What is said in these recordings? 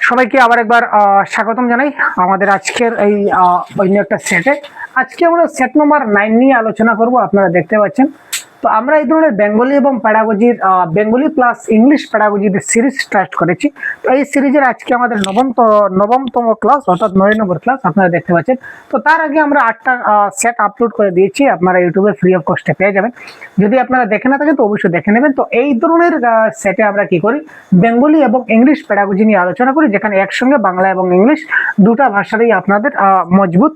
সবাইকে আবার একবার স্বাগতম জানাই আমাদের আজকের এই অন্য একটা সেটে। আজকে আমরা সেট নম্বর 9 নিয়ে আলোচনা করব। আপনারা দেখতে পাচ্ছেন, তো আমরা এই ধরনের বেঙ্গলি এবং প্যাডাগজির বেঙ্গলি প্লাস ইংলিশ প্যাডাগজির সিরিজ স্টার্ট করেছি। তো এই সিরিজের আজকে আমাদের নবমতম ক্লাস, অর্থাৎ 9 নম্বর ক্লাস আপনারা দেখতে পাচ্ছেন। তো তার আগে আমরা 8টা সেট আপলোড করে দিয়েছি, আপনারা ইউটিউবে ফ্রি অফ কস্টে পেয়ে যাবেন। যদি আপনারা দেখে না থাকেন তো অবশ্যই দেখে নেবেন। তো এই ধরনের সেটে আমরা কি করি, বেঙ্গলি এবং ইংলিশ প্যাডাগজি নিয়ে আলোচনা করি, যেখানে একসঙ্গে বাংলা এবং ইংলিশ দুটা ভাষারই আপনাদের মজবুত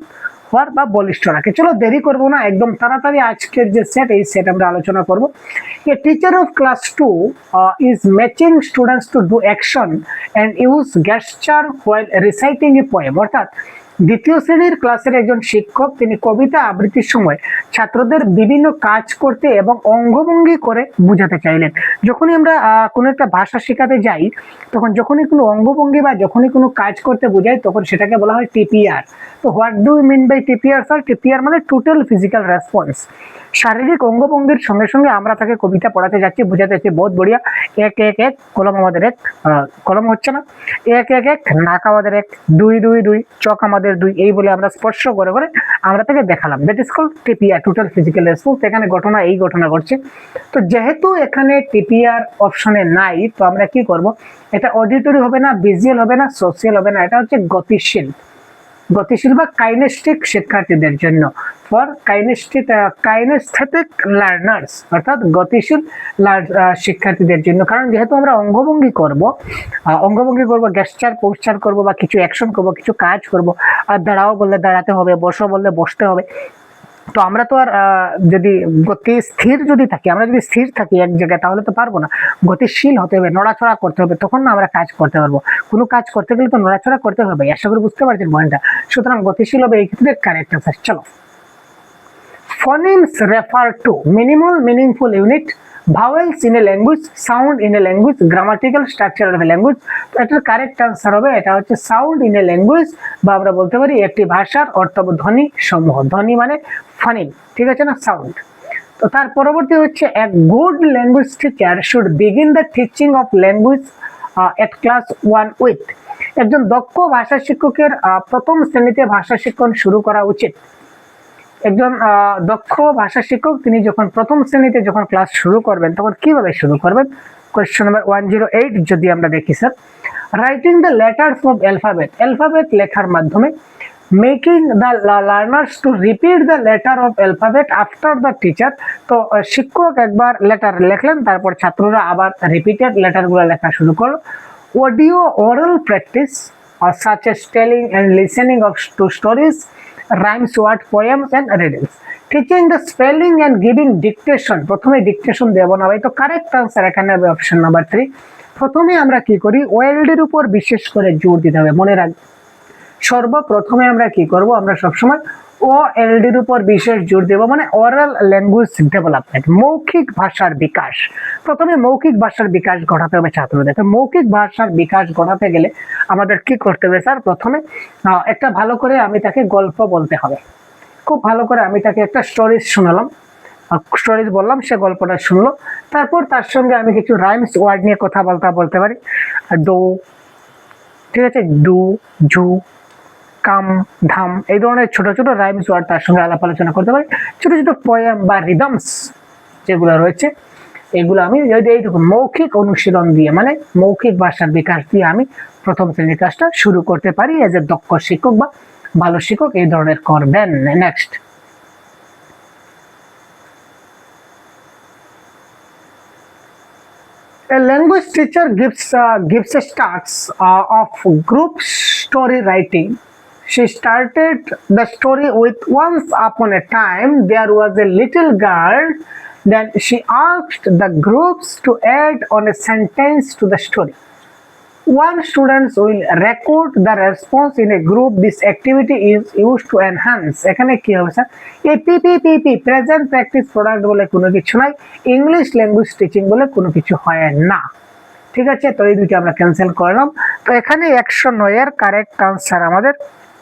হওয়ার বা বলিষ্ঠ রাখে। চলো দেরি করবো না, একদম তাড়াতাড়ি আজকের যে সেট, এই সেট আমরা আলোচনা করব। A teacher of class 2 is matching students to do action and use গেস্টার while reciting a poem. অর্থাৎ দ্বিতীয় শ্রেণীর ক্লাসের একজন শিক্ষক, তিনি কবিতা আবৃত্তির সময় ছাত্রদের বিভিন্ন কাজ করতে এবং অঙ্গভঙ্গি করে বোঝাতে চাইলেন। যখনই আমরা কোনো একটা ভাষা শেখাতে যাই, তখন যখনই কোনো অঙ্গভঙ্গি বা যখনই কোনো কাজ করতে বোঝাই, তখন সেটাকে বলা হয় টিপিআর। তো what do you mean by TPR sir? TPR মানে টোটাল ফিজিক্যাল রেসপন্স। শারীরিক অঙ্গভঙ্গির সঙ্গে সঙ্গে আমরা তাকে কবিতা পড়াতে যাচ্ছি, বোঝাতে যাচ্ছি। বহুত বড়িয়া। এক এক এক, কলম আমাদের এক, কলম হচ্ছে না, এক এক এক, নাক আমাদের এক, দুই দুই দুই, চোখ আমাদের দুই, এই বলে আমরা স্পর্শ করে করে আমরা তাকে দেখালাম। That is called TPR, total physical response. এখানে এই ঘটনা ঘটছে। তো যেহেতু এখানে টিপিআর অপশনে নাই, তো আমরা কি করব, এটা অডিটরি হবে না, ভিজুয়াল হবে না, সোশিয়াল হবে না, এটা হচ্ছে গতিশীল বা কাইনেস্টিক শিক্ষার্থীদের জন্য, ফর কাইনেস্থেটিক লার্নার্স, অর্থাৎ গতিশীল শিক্ষার্থীদের জন্য। কারণ যেহেতু আমরা অঙ্গভঙ্গি করব, গেস্টার পোস্টার করব, বা কিছু অ্যাকশন করব, কিছু কাজ করব। আর দাঁড়াও বললে দাঁড়াতে হবে, বসো বললে বসতে হবে। তো আমরা তো আর যদি গতি স্থির যদি থাকি, আমরা যদি স্থির থাকি এক জায়গায়, তাহলে তো পারবো না। গতিশীল হতে হবে, নড়াচড়া করতে হবে, তখন না আমরা কাজ করতে পারবো। কোনো কাজ করতে গেলে তো নড়াচড়া করতে হবে। আশা করি বুঝতে পারছেন পয়েন্টটা। সুতরাং গতিশীল হবে এই ক্ষেত্রে কারেক্ট আনসার। চলো, phonemes refer to minimal meaningful unit, vowels in a language, sound in a language, grammatical structure of a language। তো এটার কারেক্ট আনসার হবে, এটা হচ্ছে সাউন্ড ইন এ ল্যাঙ্গুয়েজ, বা আমরা বলতে পারি একটি ভাষার অর্থধ্বনি সমূহ। ধ্বনি মানে ফনিম, ঠিক আছে না, সাউন্ড। তো তার পরবর্তী হচ্ছে, a good language teacher should begin the teaching of language at class 1 with. একজন দক্ষ ভাষা শিক্ষকের প্রথম শ্রেণীতে ভাষা শিক্ষণ শুরু করা উচিত। একজন দক্ষ ভাষা শিক্ষক তিনি যখন প্রথম শ্রেণীতে যখন ক্লাস শুরু করবেন, তখন কিভাবে শুরু করবেন? কোয়েশ্চেন নাম্বার 108 যদি আমরা দেখি sir, writing the letters of alphabet লেখার মাধ্যমে, making the learners to repeat the letter of alphabet after the teacher. তো শিক্ষক একবার লেটার লেখলেন, তারপর ছাত্ররা আবার রিপিটেড লেটারগুলো লেখা শুরু করলো। Audio oral practice such as telling and listening to stories, rhymes, word, poems and riddles. Teaching the spelling and giving dictation, প্রথমে ডিকটেশন দেব না ভাই। তো কারেক্ট আনসার এখানে হবে অপশন নাম্বার 3। প্রথমে আমরা কি করি, ওয়েলডের উপর বিশেষ করে জোর দিতে হবে। মনে রাখ, সর্বপ্রথমে আমরা কি করব, আমরা সবসময় ওএলডির উপর বিশেষ জোর দেব, মানে ওরাল ল্যাঙ্গুয়েজ ডেভেলপমেন্ট, মৌখিক ভাষার বিকাশ। প্রথমে মৌখিক ভাষার বিকাশ ঘটাতে হবে ছাত্রদের। তো মৌখিক ভাষার বিকাশ ঘটাতে গেলে আমাদের কি করতে হবে স্যার? প্রথমে একটা ভালো করে আমি তাকে গল্প বলতে হবে, খুব ভালো করে আমি তাকে একটা স্টোরিজ শোনালাম, স্টোরিজ বললাম, সে গল্পটা শুনলো। তারপর তার সঙ্গে আমি কিছু রাইমস ওয়ার্ড নিয়ে কথা বলতে পারি। ডো, ঠিক আছে, ডু, জু, কাম, ধাম, এই ধরনের ছোট ছোট রাইমস ওয়ার্ড তার সঙ্গে আলাপ আলোচনা করতে পারি। ছোট ছোট পোয়েম বা রিদমস যেগুলো রয়েছে, এগুলো আমি এইটুকু মৌখিক অনুশীলন দিয়ে, মানে মৌখিক ভাষার বিকাশ দিয়ে আমি প্রথম শ্রেণীর কাজটা শুরু করতে পারি। এজ এ দক্ষ শিক্ষক বা ভালো শিক্ষক এই ধরনের করবেন। Next, a language teacher gives a starts of group story writing. She started the story with, once upon a time there was a little girl. Then she asked the groups to add on a sentence to the story. One student will record the response in a group. This activity is used to enhance. এখানে কি হবে sir? এই পিপিপিপি present practice product বলে কোনো কিছু নাই, English language teaching বলে কোনো কিছু হয় না। ঠিক আছে, তো এই দুইটা আমরা ক্যান্সেল করলাম। তো এখানে 109 এর কারেক্ট আনসার আমাদের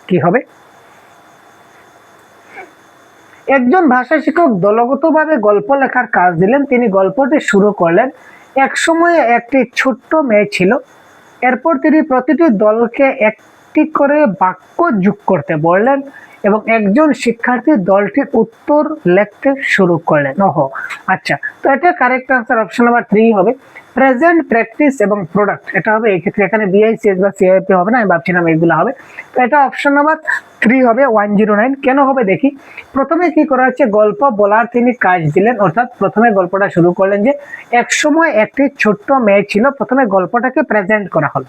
কি হবে? একজন ভাষা শিক্ষক দলগতভাবে গল্প লেখার কাজ দিলেন। তিনি গল্পটি শুরু করলেন। এক সময়ে একটি ছোট্ট মেয়ে ছিল, এরপর তিনি প্রতিটি দলকে একটি করে বাক্য যোগ করতে বললেন এবং একজন শিক্ষার্থী দলটির উত্তর লিখতে শুরু করলেন। ওহো, আচ্ছা, তো এটা কারেক্ট আনসার অপশন নাম্বার 3 হবে। প্রেজেন্ট, প্র্যাকটিস এবং প্রোডাক্ট, এটা হবে এই ক্ষেত্রে, এখানে বিআইসিএস বা সিআইপি হবে না, আমি ভাবছিলাম এইগুলো হবে। তো এটা অপশন নাম্বার 3 হবে 109। কেন হবে দেখি। প্রথমে কি করা হচ্ছে, গল্প বলার তিনি কাজ দিলেন, অর্থাৎ প্রথমে গল্পটা শুরু করলেন যে এক সময় একটি ছোট্ট মেয়ে ছিল। প্রথমে গল্পটাকে প্রেজেন্ট করা হলো,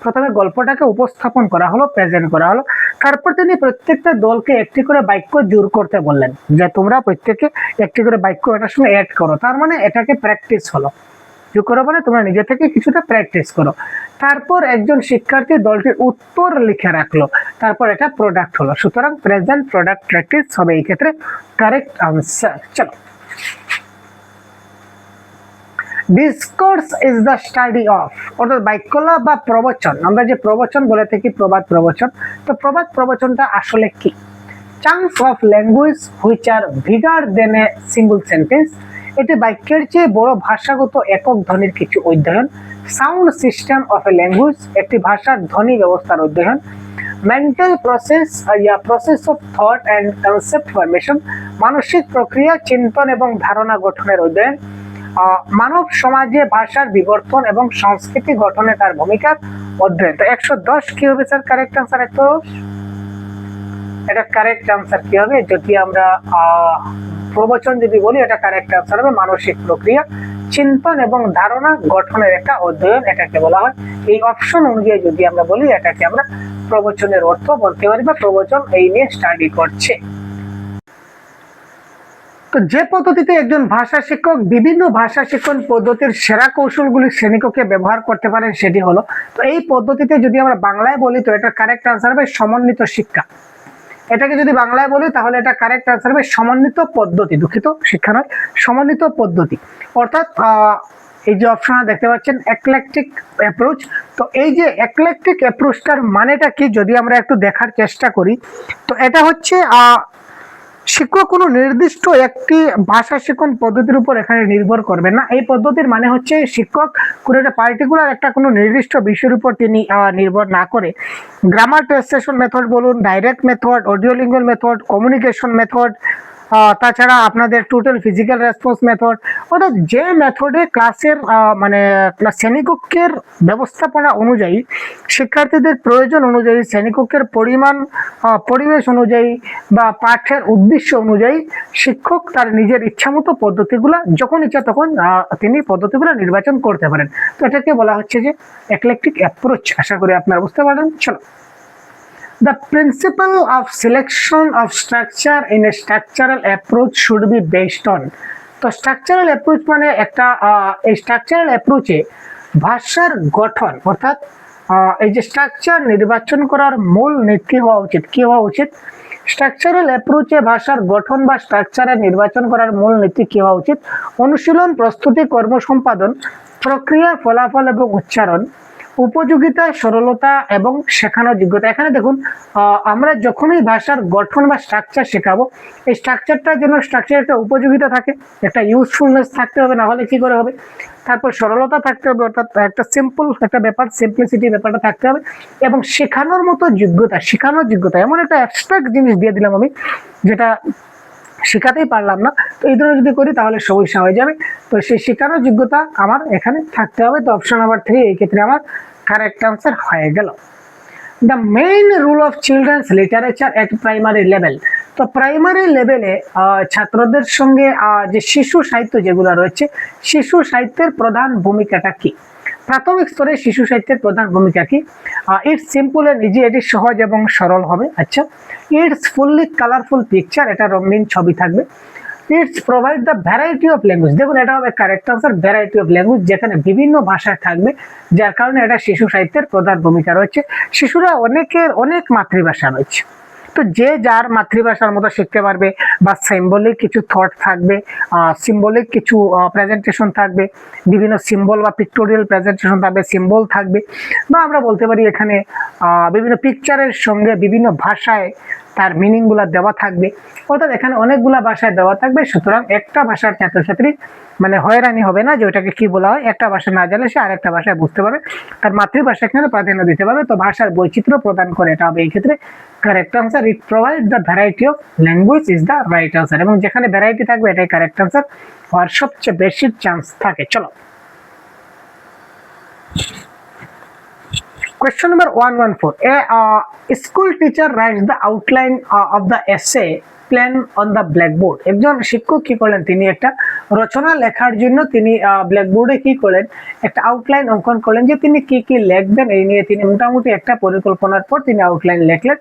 প্রথমে গল্পটাকে উপস্থাপন করা হলো, প্রেজেন্ট করা হলো। তারপর তিনি প্রত্যেকটা দলকে একটি করে বাক্য জোর করতে বললেন, যে তোমরা প্রত্যেকে একটি করে বাক্য এটার সঙ্গে অ্যাড করো। তার মানে এটাকে প্র্যাকটিস হলো, যোগ করো মানে তোমরা নিজে থেকে কিছুটা প্র্যাকটিস করো। তারপর একজন শিক্ষার্থী দলটির উত্তর লিখে রাখলো, তারপর এটা প্রোডাক্ট হলো। সুতরাং প্রেজেন্ট, প্রোডাক্ট, প্র্যাকটিস হবে এই ক্ষেত্রে কারেক্ট আনসার। চলো, discourse is the study of, অর্থাৎ বাক্যলা বা প্রবচন। আমরা যে প্রবচন বলে থাকি প্রবাদ প্রবচন, তো প্রবাদ প্রবচনটা আসলে কি? Chunks of language which are bigger than a single sentence, এটি বাক্যের চেয়ে বড় ভাষাগত একক ধ্বনির কিছু অধ্যয়ন। Sound system of a language, একটি ভাষার ধ্বনি ব্যবস্থার অধ্যয়ন। Mental process process of thought and concept formation, মানসিক প্রক্রিয়া, চিন্তন এবং ধারণা গঠনের অধ্যয়ন। মানব সমাজে ভাষার বিবর্তন এবং সংস্কৃতি গঠনে তার ভূমিকার অধ্যয়ন। তো 110 কি হবে স্যার কারেক্ট আনসার? এটা কারেক্ট আনসার কি হবে? যদি আমরা প্রবচন যদি বলি, এটা কারেক্ট আনসার হবে মানসিক প্রক্রিয়া, চিন্তন এবং ধারণা গঠনের একটা অধ্যয়ন, এটাকে বলা হয়। এই অপশন অনুযায়ী যদি আমরা বলি, এটাকে আমরা প্রবচনের অর্থ বলতে পারি, বা প্রবচন এই নিয়ে স্টাডি করছে। তো যে পদ্ধতিতে একজন ভাষা শিক্ষক বিভিন্ন ভাষা শিক্ষণ পদ্ধতির সেরা কৌশলগুলি শ্রেণীকক্ষে ব্যবহার করতে পারেন সেটি হলো, তো এই পদ্ধতিতে যদি আমরা বাংলায় বলি তো এটা কারেক্ট আনসার হবে সমন্বিত শিক্ষা। এটাকে যদি বাংলায় বলি তাহলে এটা কারেক্ট আনসার হবে সমন্বিত পদ্ধতি, দুঃখিত, শিক্ষা নয়, সমন্বিত পদ্ধতি। অর্থাৎ এই যে অপশনটা দেখতে পাচ্ছেন একলেকটিক অ্যাপ্রোচ, তো এই যে একলেকটিক অ্যাপ্রোচটার মানেটা কি যদি আমরা একটু দেখার চেষ্টা করি, তো এটা হচ্ছে শিক্ষক কোনো নির্দিষ্ট একটি ভাষা শিক্ষণ পদ্ধতির উপর এখানে নির্ভর করবে না। এই পদ্ধতির মানে হচ্ছে শিক্ষক কোনো একটা পার্টিকুলার একটা কোনো নির্দিষ্ট বিষয়ের উপর তিনি নির্ভর না করে গ্রামার ট্রান্সলেশন মেথড বলুন, direct method, audio lingual method, communication method, তাছাড়া আপনাদের টোটাল ফিজিক্যাল রেসপন্স মেথড, অর্থাৎ যে মেথডে ক্লাসের মানে শ্রেণীকক্ষের ব্যবস্থাপনা অনুযায়ী, শিক্ষার্থীদের প্রয়োজন অনুযায়ী, শ্রেণীকক্ষের পরিমাণ, পরিবেশ অনুযায়ী বা পাঠের উদ্দেশ্য অনুযায়ী শিক্ষক তার নিজের ইচ্ছামতো পদ্ধতিগুলো যখন ইচ্ছা তখন তিনি পদ্ধতিগুলো নির্বাচন করতে পারেন। তো এটাকে বলা হচ্ছে যে একলেকটিক অ্যাপ্রোচ। আশা করি আপনারা বুঝতে পারেন। চলো, the principle of selection of structure in a structural approach should be based on, তো স্ট্রাকচারাল অ্যাপ্রোচ মানে একটা এই স্ট্রাকচারাল অ্যাপ্রোচে ভাষার গঠন, অর্থাৎ এই যে স্ট্রাকচার নির্বাচন করার মূল নীতি হওয়া উচিত, কি হওয়া উচিত? স্ট্রাকচারাল অ্যাপ্রোচে ভাষার গঠন বা স্ট্রাকচারের নির্বাচন করার মূল নীতি কি হওয়া উচিত? অনুশীলন, প্রস্তুতি, কর্ম সম্পাদন, প্রক্রিয়া, ফলাফল এবং উচ্চারণ, উপযোগিতা, সরলতা এবং শেখানোর যোগ্যতা। এখানে দেখুন, আমরা যখনই ভাষার গঠন বা স্ট্রাকচার শেখাবো, এই স্ট্রাকচারটার জন্য স্ট্রাকচার একটা উপযোগিতা থাকে, একটা ইউজফুলনেস থাকতে হবে, না হলে কি করে হবে? তারপর সরলতা থাকতে হবে, অর্থাৎ একটা সিম্পল একটা ব্যাপার, সিম্পলিসিটি ব্যাপারটা থাকতে হবে, এবং শেখানোর মতো যোগ্যতা, শেখানোর যোগ্যতা এমন একটা অ্যাবস্ট্রাক্ট জিনিস দিয়ে দিলাম আমি, যেটা শেখাতেই পারলাম না। তো এই ধরনের যদি করি তাহলে সমস্যা হয়ে যাবে। তো সেই শেখানোর যোগ্যতা আমার এখানে থাকতে হবে। তো অপশন নাম্বার 3 এই ক্ষেত্রে আমার কারেক্ট আনসার হয়ে গেল। The main rule of children's literature at primary level, তো প্রাইমারি লেভেলে ছাত্রদের সঙ্গে যে শিশু সাহিত্য যেগুলো রয়েছে, শিশু সাহিত্যের প্রধান ভূমিকাটা কি? প্রাথমিক স্তরে শিশু সাহিত্যের প্রধান ভূমিকা কি? ইটস সিম্পল এন্ড ইজি, এটি সহজ এবং সরল হবে। আচ্ছা, ইটস ফুললি কালারফুল পিকচার, এটা রঙিন ছবি থাকবে। It's provide the variety of language, দেখুন এটা হবে correct answer, variety of language, যেখানে বিভিন্ন ভাষায় থাকবে, যার কারণে এটা শিশু সাহিত্যের প্রধান ভূমিকা রয়েছে। শিশুরা অনেক মাতৃভাষা রয়েছে, তো যে যার মাতৃভাষার মতো শিখতে পারবে, বা সিম্বলিক কিছু থট থাকবে, সিম্বলিক কিছু প্রেজেন্টেশন থাকবে, বিভিন্ন সিম্বল বা পিক্টোরিয়াল প্রেজেন্টেশন থাকবে, সিম্বল থাকবে, বা আমরা বলতে পারি এখানে বিভিন্ন পিকচারের সঙ্গে বিভিন্ন ভাষায় তার মিনিং গুলা দেওয়া থাকবে, অর্থাৎ এখানে অনেকগুলা ভাষায় দেওয়া থাকবে। সুতরাং একটা ভাষার ছাত্রছাত্রী মানে হয়রানি হবে না যে ওটাকে কি বলা হয়, একটা ভাষা না জানলে সে আরেকটা ভাষায় বুঝতে পারবে, তার মাতৃভাষা এখানে প্রাধান্য দিতে পারবে। তো ভাষার বৈচিত্র্য প্রদান করে, এটা হবে এই ক্ষেত্রে correct answer. It provide the variety of language is the right answer, এবং যেখানে ভ্যারাইটি থাকবে এটাই কারেক্ট আনসার হওয়ার সবচেয়ে বেশি চান্স থাকে। চলো question number 114. A school teacher writes the outline of the essay plan on the blackboard. একজন শিক্ষক কি করলেন, তিনি একটা রচনা লেখার জন্য তিনি ব্ল্যাকবোর্ডে কি করলেন, একটা আউটলাইন অঙ্কন করলেন যে তিনি কি কি লিখবেন। এই নিয়ে তিনি মোটামুটি একটা পরিকল্পনার পর তিনি আউটলাইন লিখলেন।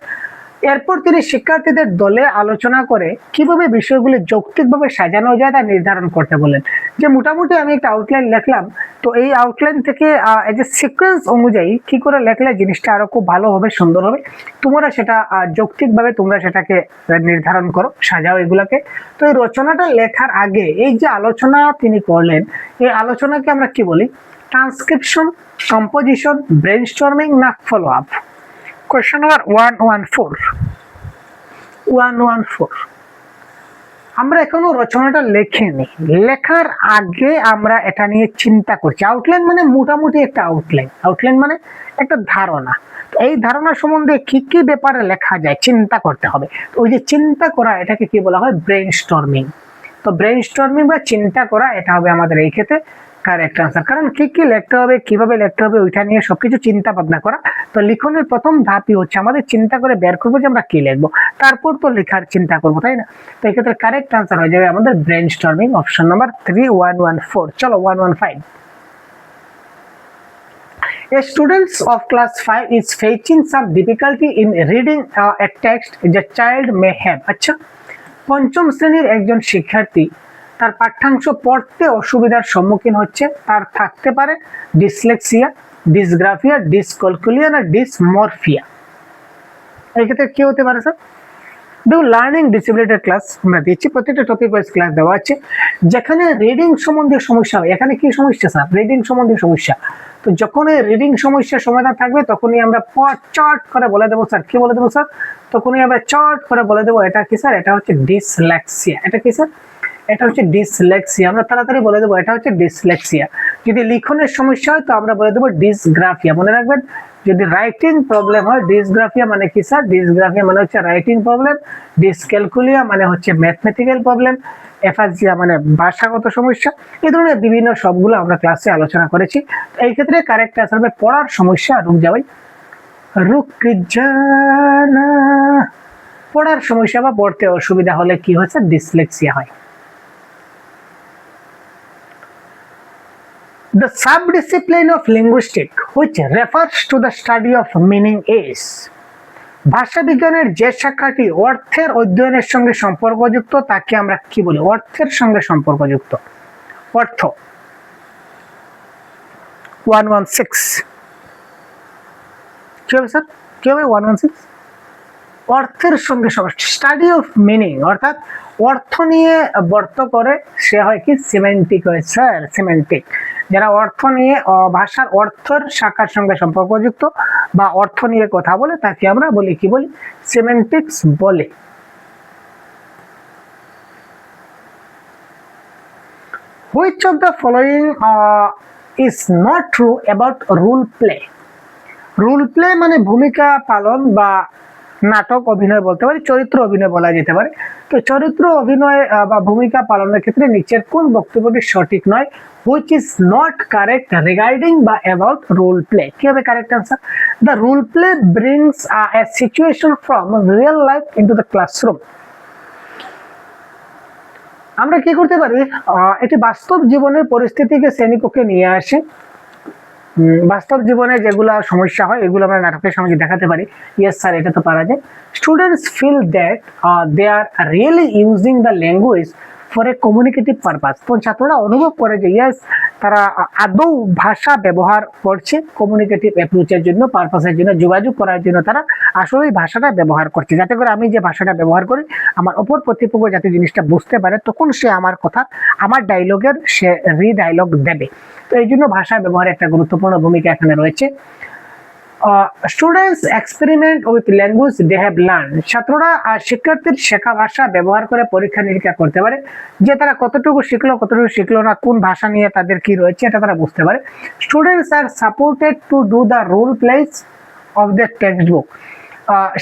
এরপর তিনি শিক্ষার্থীদের দলে আলোচনা করে কিভাবে বিষয়গুলি যৌক্তিকভাবে সাজানো যায় তা নির্ধারণ করতে বলেন। যে মোটামুটি আমি একটা আউটলাইন লিখলাম, তো এই আউটলাইন থেকে এই যে সিকোয়েন্স অনুযায়ী কি করে লেখলে জিনিসটা আরো খুব ভালো হবে, সুন্দর হবে, তোমরা সেটা যৌক্তিকভাবে তোমরা সেটাকে নির্ধারণ করো, সাজাও এগুলাকে। তো এই রচনাটা লেখার আগে এই যে আলোচনা তিনি করলেন, এই আলোচনাকে আমরা কি বলি, ট্রান্সক্রিপশন, কম্পোজিশন, ব্রেইনস্টর্মিং না ফলো আপ? Question number 114. আমরা এখনো রচনাটা লেখিনি, লেখার আগে আমরা এটা নিয়ে চিন্তা করছি। আউটলাইন মানে মোটামুটি একটা আউটলাইন মানে একটা ধারণা। এই ধারণা সম্বন্ধে কি কি ব্যাপারে লেখা যায় চিন্তা করতে হবে। তো ওই যে চিন্তা করা, এটাকে কি বলা হয়, ব্রেইনস্টর্মিং। তো ব্রেইনস্টর্মিং বা চিন্তা করা, এটা হবে আমাদের এই ক্ষেত্রে কারেক্ট আনসার। কারণ কি কি লিখতে হবে, কিভাবে লিখতে হবে, ওইটা নিয়ে সবকিছু চিন্তা ভাবনা করা। তো লিখনের প্রথম ধাপই হচ্ছে আমাদের চিন্তা করে বের করবো যে আমরা কি লিখবো, তারপর তো লেখার চিন্তা করবো, তাই না? তো এই ক্ষেত্রে কারেক্ট আনসার হয়ে যাবে আমাদের ব্রেইনস্টর্মিং, অপশন নাম্বার 3, 114। চলো 115. A student of class 5 is facing some difficulty in reading a text the child may have. আচ্ছা, পঞ্চম শ্রেণীর একজন শিক্ষার্থী তার পাঠ্যাংশ পড়তে অসুবিধার সম্মুখীন হচ্ছে। তার থাকতে পারে ডিসলেক্সিয়া, ডিসগ্রাফিয়া, ডিসক্যালকুলিয়া না ডিসমরফিয়া। এই ক্ষেত্রে কি হতে পারে স্যার? দেখুন, লার্নিং ডিসেবিলিটি ক্লাস আমরা দিচ্ছি, প্রত্যেকটা টপিক ওয়াইজ ক্লাস দেওয়া আছে। যেখানে রিডিং সম্বন্ধে সমস্যা হয়, এখানে কি সমস্যা স্যার? রিডিং সম্বন্ধে সমস্যা। তো যখন এই রিডিং সমস্যার সমাধান থাকবে তখনই আমরা চট করে বলে দেবো স্যার, কি বলে দেবো স্যার? তখনই আমরা চট করে বলে দেবো এটা কি স্যার? এটা হচ্ছে ডিসলেক্সিয়া। এটা কি স্যার? এটা হচ্ছে ডিসলেক্সিয়া। আমরা তাড়াতাড়ি বলে দেবো এটা হচ্ছে ডিসলেক্সিয়া। যদি লিখনের সমস্যা হয় তো আমরা বলে দেবো ডিসগ্রাফিয়া। মনে রাখবেন, যদি রাইটিং প্রবলেম হয়, ডিসগ্রাফিয়া মানে কি স্যার? ডিসগ্রাফিয়া মানে হচ্ছে রাইটিং প্রবলেম, ডিসক্যালকুলিয়া মানে হচ্ছে ম্যাথমেটিক্যাল প্রবলেম, এফাজিয়া মানে ভাষাগত সমস্যা। এই ধরনের বিভিন্ন সবগুলো আমরা ক্লাসে আলোচনা করেছি। এই ক্ষেত্রে কারেক্ট আনসার হবে পড়ার সমস্যা, রুক যাওয়াই, রুক জানা। পড়ার সমস্যা বা পড়তে অসুবিধা হলে কি হচ্ছে? ডিসলেক্সিয়া হয়। The subdiscipline of linguistics which refers to the study of meaning is, ভাষা বিজ্ঞানের যে শাখাটি অর্থের অধ্যয়নের সঙ্গে সম্পর্কযুক্ত তাকে আমরা কি বলি? অর্থের সঙ্গে সম্পর্কযুক্ত। অর্থ। 116 কি হবে স্যার? কি হবে 116? অর্থের সঙ্গে স্টাডি অফ মিনিং, অর্থাৎ অর্থ নিয়ে বর্ত করে সে হয় কি? সিমেন্টিক হয় স্যার, সিমেন্টিক। যারা অর্থ নিয়ে ভাষার অর্থের শাখার সঙ্গে সম্পর্কযুক্ত বা অর্থ নিয়ে কথা বলে তাকে আমরা বলি কি বলি? সিমেন্টিক্স বলে। Which of the following is not true about role play? Role play মানে ভূমিকা পালন বা নাটক অভিনয় বলতে পারি, চরিত্র অভিনয় বলা যেতে পারে। তো চরিত্র অভিনয় বা ভূমিকা পালনের ক্ষেত্রে নিচের কোন বক্তব্যটি সঠিক নয়? which is not correct regarding বা about role play? কি হবে correct answer? the role play brings a situation from real life into the classroom. আমরা কি করতে পারি? এটি বাস্তব জীবনের পরিস্থিতিকে শ্রেণীকক্ষে নিয়ে আসে। বাস্তব জীবনে যেগুলো সমস্যা হয় এগুলো আমরা নাটকের সঙ্গে দেখাতে পারি। ইয়েস স্যার, এটা তো পারা যায়। Students feel that they are really using the language for a communicative purpose. তো ছাত্ররা অনুভব করে যে ইয়েস, তারা আদৌ ভাষা ব্যবহার করছে কমিউনিকেটিভ অ্যাপ্রোচের জন্য, পারপাসের জন্য, যোগাযোগ করার জন্য তারা আসলে ভাষাটা ব্যবহার করছে, যাতে করে আমি যে ভাষাটা ব্যবহার করি আমার অপর প্রতিপক্ষ যাতে জিনিসটা বুঝতে পারে, তখন সে আমার কথা, আমার ডায়লগের সে রিডায়লগ দেবে। তো এই জন্য ভাষা ব্যবহারের একটা গুরুত্বপূর্ণ ভূমিকা এখানে রয়েছে। Students experiment with language they have learn. ছাত্ররা শিক্ষার্থীর শেখা ভাষা ব্যবহার করে পরীক্ষা নিরীক্ষা করতে পারে, যে তারা কতটুকু শিখলো না, কোন ভাষা নিয়ে তাদের কি রয়েছে এটা তারা বুঝতে পারে। Students are supported to do the role plays of the textbook.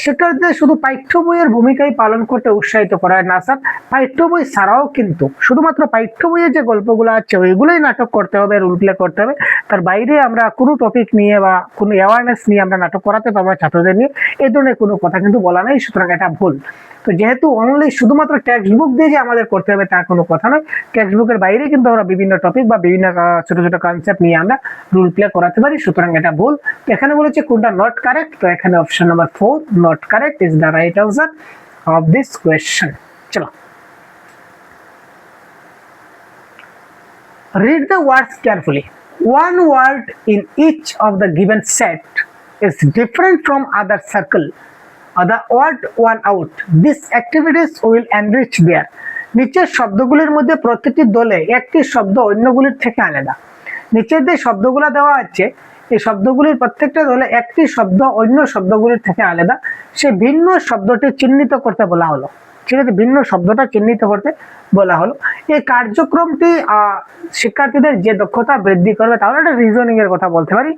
শিক্ষার্থীদের শুধু পাঠ্য বইয়ের ভূমিকাই পালন করতে উৎসাহিত করা হয় না স্যার, পাঠ্য বই ছাড়াও কিন্তু শুধুমাত্র পাঠ্য বইয়ের যে গল্পগুলো আছে ওইগুলোই নাটক করতে হবে, রোল প্লে করতে হবে। তার বাইরে আমরা কোনো টপিক নিয়ে বা কোনো অ্যাওয়ারনেস নিয়ে আমরা নাটক করাতে পারবো ছাত্রদের নিয়ে, এই ধরনের কোনো কথা কিন্তু বলা নেই, সুতরাং এটা ভুল। তো যেহেতু অনলি শুধুমাত্র টেক্সট বুক দিয়ে যে আমাদের করতে হবে তার কোনো কথা নয়, টেক্সট বুকের বাইরে কিন্তু আমরা বিভিন্ন টপিক বা বিভিন্ন ছোট ছোট কনসেপ্ট নিয়ে আমরা রোল প্লে করাতে পারি, সুতরাং এটা ভুল। তো এখানে বলেছে কোনটা নট কারেক্ট, তো এখানে option number 4 not correct is the right answer of this question. চলো, read the words carefully. One word in each of the given set is different from other circle. The word one out. These activities will enrich their. নিচের শব্দগুলির মধ্যে প্রতিটি দলে একটি শব্দ অন্যগুলির থেকে আলাদা। নিচের যে শব্দগুলো দেওয়া আছে এই শব্দগুলির প্রত্যেকটা দলে একটি শব্দ অন্য শব্দগুলির থেকে আলাদা, সে ভিন্ন শব্দটি চিহ্নিত করতে বলা হলো। ঠিক আছে, ভিন্ন শব্দটা চিহ্নিত করতে বলা হলো। এই কার্যক্রমটি শিক্ষার্থীদের যে দক্ষতা বৃদ্ধি করবে, তাহলে একটা রিজনিং এর কথা বলতে পারি।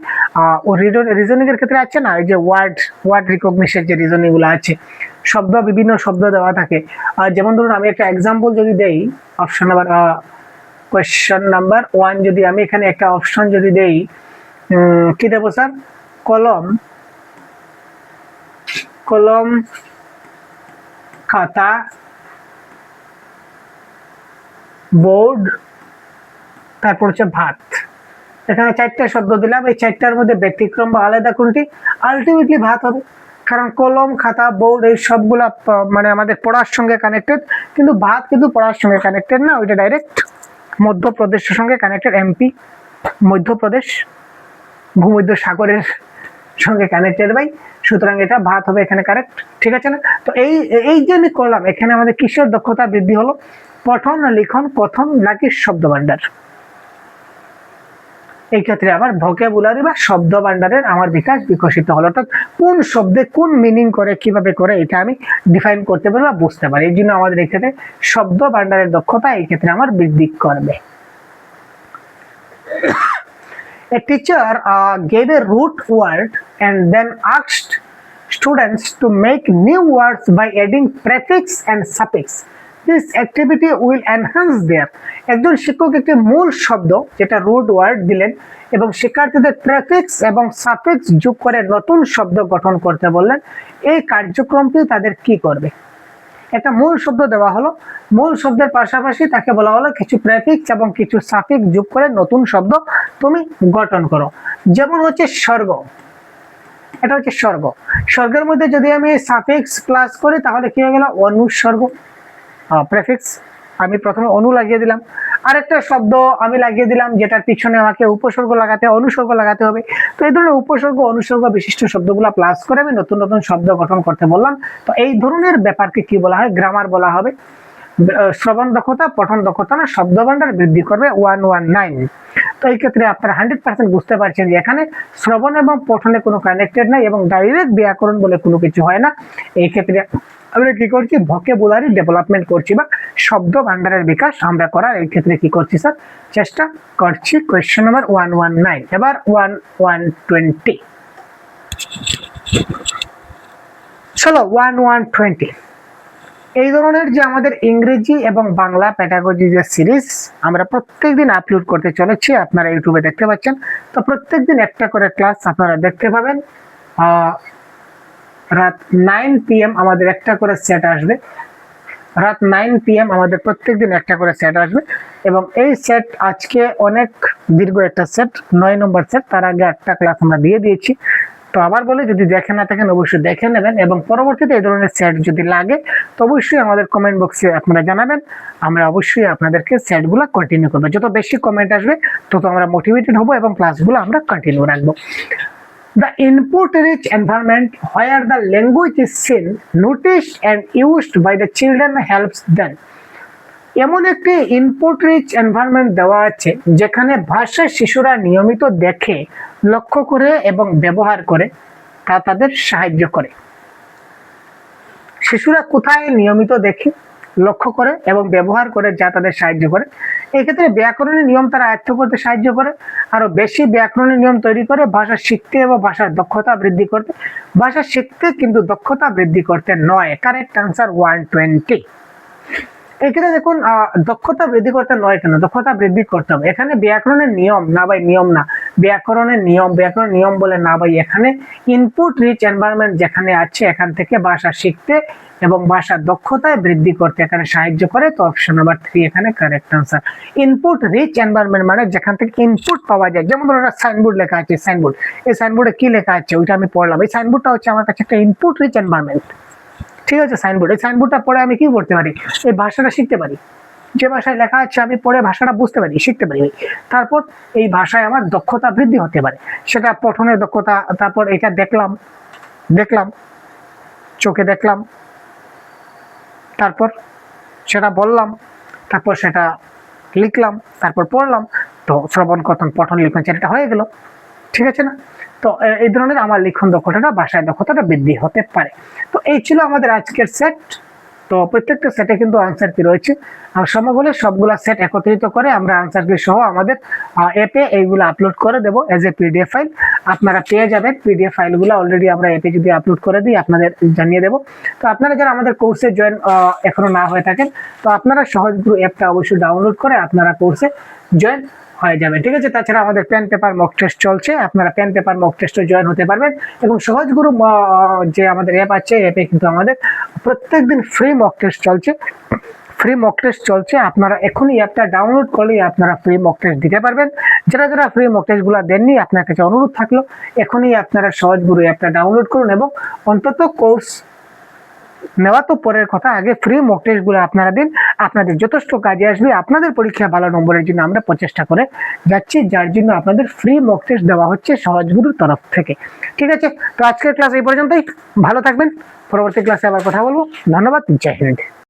রিজনিং এর ক্ষেত্রে আছে না, এই যে ওয়ার্ড রিকগনিশন যে রিজনিং গুলো আছে, শব্দ বিভিন্ন শব্দ দেওয়া থাকে। যেমন ধরুন আমি একটা এক্সাম্পল যদি দেই, অপশন নাম্বার কোয়েশ্চন নাম্বার 1 যদি আমি এখানে একটা অপশন যদি দেই, কি দেবো স্যার? কলম, খাতা, বোর্ড, তারপর হচ্ছে ভাত। এখানে 4টা শব্দ দিলাম, এই 4টার মধ্যে ব্যতিক্রম বা আলাদা কোনটি? আলটিমেটলি ভাত হবে, কারণ কলম, খাতা, বোর্ড এই সবগুলা মানে আমাদের পড়ার সঙ্গে কানেক্টেড, কিন্তু ভাত কিন্তু পড়ার সঙ্গে কানেক্টেড না, ওইটা ডাইরেক্ট মধ্যপ্রদেশের সঙ্গে কানেক্টেড। এমপি, মধ্যপ্রদেশ, ভূমধ্য সাগরের সঙ্গে কানেক্টেড ভাই, সুতরাং এটা ভাত হবে এখানে কারেক্ট। ঠিক আছে না? তো এই যে আমি করলাম, এখানে আমাদের কিসের দক্ষতা বৃদ্ধি হলো? পঠন, লিখন, কথন নাকি শব্দ ভান্ডার? এই ক্ষেত্রে আবার ভোকাবুলারি বা শব্দ ভান্ডারের আমার বিকাশ বিকশিত হলো। অর্থাৎ কোন শব্দে কোন মিনিং করে, কিভাবে করে, এটা আমি ডিফাইন করতে পারি বা বুঝতে পারি। এই জন্য আমাদের এই ক্ষেত্রে শব্দ ভান্ডারের দক্ষতা এই ক্ষেত্রে আমার বৃদ্ধি করবে। A teacher gave a root word and then asked students to make new words by adding prefix and suffix. This activity will enhance their. একজন শিক্ষক একটি মূল শব্দ যেটা রুট ওয়ার্ড দিলেন এবং শিক্ষার্থীদের প্রেফিক্স এবং সাফিক্স যোগ করে নতুন শব্দ গঠন করতে বললেন। এই কার্যক্রমটি তাদের কি করবে? একটা মূল শব্দ দেওয়া হলো, মূল শব্দের পাশাপাশি তাকে বলা হলো কিছু প্রেফিক্স এবং কিছু সাফিক্স যোগ করে নতুন শব্দ তুমি গঠন করো। যেমন হচ্ছে স্বর্গ, এটা হচ্ছে স্বর্গ, স্বর্গের মধ্যে যদি আমি সাফিক্স প্লাস করি তাহলে কি হয়ে গেল? অনুস্বর্গ। প্রেফিক্স আমি প্রথমে অনু লাগিয়ে দিলাম, আরেকটা শব্দ আমি লাগিয়ে দিলাম যেটার পিছনে আমাকে উপসর্গ লাগাতে, অনুসর্গ লাগাতে হবে। তো এই ধরনের উপসর্গ অনুসর্গ বিশিষ্ট শব্দগুলো প্লাস করে আমি নতুন নতুন শব্দ গঠন করতে বললাম। তো এই ধরনের ব্যাপারকে কি বলা হয়? গ্রামার বলা হবে। শ্রবণ দক্ষতা, পঠন দক্ষতা না শব্দ ভান্ডার বৃদ্ধি করবে 119। তো এই ক্ষেত্রে আপনারা 100% বুঝতে পারছেন যে এখানে শ্রবণ এবং পঠনে কোনো কানেক্টেড নাই এবং ডাইরেক্ট ব্যাকরণ বলে কোনো কিছু হয় না। এই ক্ষেত্রে আমরা কি করছি? ভোকাবুলারি ডেভেলপমেন্ট করছি বা শব্দ ভান্ডারের বিকাশ আমরা করার এই ক্ষেত্রে কি করছি স্যার? চেষ্টা করছি। Question number 119। এবার 1120। চলো 1120। এই ধরনের যে আমাদের ইংরেজি এবং বাংলা প্যাডাগজি যে সিরিজ আমরা প্রত্যেকদিন আপলোড করতে চলেছি, আপনারা ইউটিউবে দেখতে পাচ্ছেন। তো প্রত্যেকদিন একটা করে ক্লাস আপনারা দেখতে পাবেন। রাত 9 PM আমাদের একটা করে সেট আসবে, রাত 9 PM আমাদের প্রত্যেকদিন একটা করে সেট আসবে এবং এই সেট আজকে অনেক দীর্ঘ একটা সেট, 9 নম্বর সেট। তার আগে একটা ক্লাস আমরা দিয়ে দিয়েছি। তো আবার বলে, যদি দেখে না থাকেন অবশ্যই দেখে নেবেন এবং পরবর্তীতে এই ধরনের সেট যদি লাগে তো অবশ্যই আমাদের কমেন্ট বক্সে আপনারা জানাবেন। আমরা অবশ্যই আপনাদেরকে সেটগুলো কন্টিনিউ করবো। যত বেশি কমেন্ট আসবে তত আমরা মোটিভেটেড হব এবং ক্লাসগুলো আমরা কন্টিনিউ রাখবো। The input-rich environment where the language is seen, noticed and used by the children helps them. এমন একটি ইনপুট রিচ এনভায়রনমেন্ট দেওয়া আছে যেখানে ভাষা শিশুরা নিয়মিত দেখে, লক্ষ্য করে এবং ব্যবহার করে তা তাদের সাহায্য করে। শিশুরা কোথায় নিয়মিত দেখে, লক্ষ্য করে এবং ব্যবহার করে যা তাদের সাহায্য করে। এক্ষেত্রে ব্যাকরণের নিয়ম তারা আয়ত্ত করতে সাহায্য করে, আরো বেশি ব্যাকরণের নিয়ম তৈরি করে ভাষা শিখতে এবং ভাষার দক্ষতা বৃদ্ধি করতে। ভাষা শিখতে কিন্তু দক্ষতা বৃদ্ধি করতে নয়। Correct answer 120। এক্ষেত্রে দেখুন দক্ষতা বৃদ্ধি করতে নয় কেন, দক্ষতা বৃদ্ধি করতে হবে। এখানে ব্যাকরণের নিয়ম না ভাই, নিয়ম না, ব্যাকরণের নিয়ম, ব্যাকরণের নিয়ম বলে না ভাই। এখানে ইনপুট রিচ এনভায়রনমেন্ট যেখানে আছে এখান থেকে ভাষা শিখতে এবং ভাষার দক্ষতায় বৃদ্ধি করতে এখানে সাহায্য করে। তো অপশন নাম্বার 3 এখানে correct answer. Input rich environment মানে যেখান থেকে ইনপুট পাওয়া যায়। যেমন ধরো একটা সাইনবোর্ড লেখা আছে, সাইনবোর্ড, এই সাইনবোর্ডে কি লেখা আছে ওইটা আমি পড়লাম। এই সাইনবোর্ডটা হচ্ছে আমার কাছে একটা ইনপুট রিচ এনভায়রনমেন্ট। ঠিক আছে, সাইনবোর্ড, এই সাইনবোর্ডটা পড়ে আমি কি করতে পারি, এই ভাষাটা শিখতে পারি। যে ভাষায় লেখা আছে আমি পড়ে ভাষাটা বুঝতে পারি, শিখতে পারি। তারপর এই ভাষায় আমার দক্ষতা বৃদ্ধি হতে পারে, সেটা পঠনের দক্ষতা। তারপর এটা দেখলাম চোখে দেখলাম, তারপর সেটা বললাম, তারপর সেটা লিখলাম, তারপর পড়লাম। তো শ্রবণ কথন পঠন লিখন সেটা হয়ে গেল। ঠিক আছে না? তো এই ধরনের আমার লিখন দক্ষতাটা, ভাষায় দক্ষতাটা বৃদ্ধি হতে পারে। তো এই ছিল আমাদের আজকের সেট। তো প্রত্যেকটা সেটে কিন্তু আনসার কি রয়েছে, আর সমগুলো সবগুলা সেট একত্রিত করে আমরা আনসারগুলি সহ আমাদের অ্যাপে এইগুলো আপলোড করে দেবো এজ এ পিডিএফ ফাইল। আপনারা পেয়ে যাবেন পিডিএফ ফাইলগুলো অলরেডি আমরা অ্যাপে যদি আপলোড করে দিই আপনাদের জানিয়ে দেবো। তো আপনারা যারা আমাদের কোর্সে জয়েন এখনো না হয়ে থাকেন, তো আপনারা সহজ গুরু অ্যাপটা অবশ্যই ডাউনলোড করে আপনারা কোর্সে জয়েন হয়ে যাবে। ঠিক আছে, তাছাড়া আমাদের পেন পেপার মক টেস্ট চলছে, আপনারা পেন পেপার মক টেস্টে জয়েন হতে পারবেন। এবং সহজ গুরু যে আমাদের অ্যাপ আছে, অ্যাপে কিন্তু আমাদের প্রত্যেকদিন ফ্রি মক টেস্ট চলছে, ফ্রি মক টেস্ট চলছে। আপনারা এখনই অ্যাপটা ডাউনলোড করলেই আপনারা ফ্রি মক টেস্ট দিতে পারবেন। যারা যারা ফ্রি মক টেস্টগুলো দেননি, আপনার কাছে অনুরোধ থাকলো এখনই আপনারা সহজ গুরু অ্যাপটা ডাউনলোড করুন এবং অন্তত কোর্স নেওয়া তো পরের কথা, আগে ফ্রি মক টেস্ট গুলো আপনারা দিন, আপনাদের যথেষ্ট কাজে আসবে। আপনাদের পরীক্ষা ভালো নম্বরের জন্য আমরা প্রচেষ্টা করে যাচ্ছি, যার জন্য আপনাদের ফ্রি মক টেস্ট দেওয়া হচ্ছে সহজ গুরুর তরফ থেকে। ঠিক আছে, তো আজকের ক্লাস এই পর্যন্তই। ভালো থাকবেন, পরবর্তী ক্লাসে আবার কথা বলবো। ধন্যবাদ, জয় হিন্দ।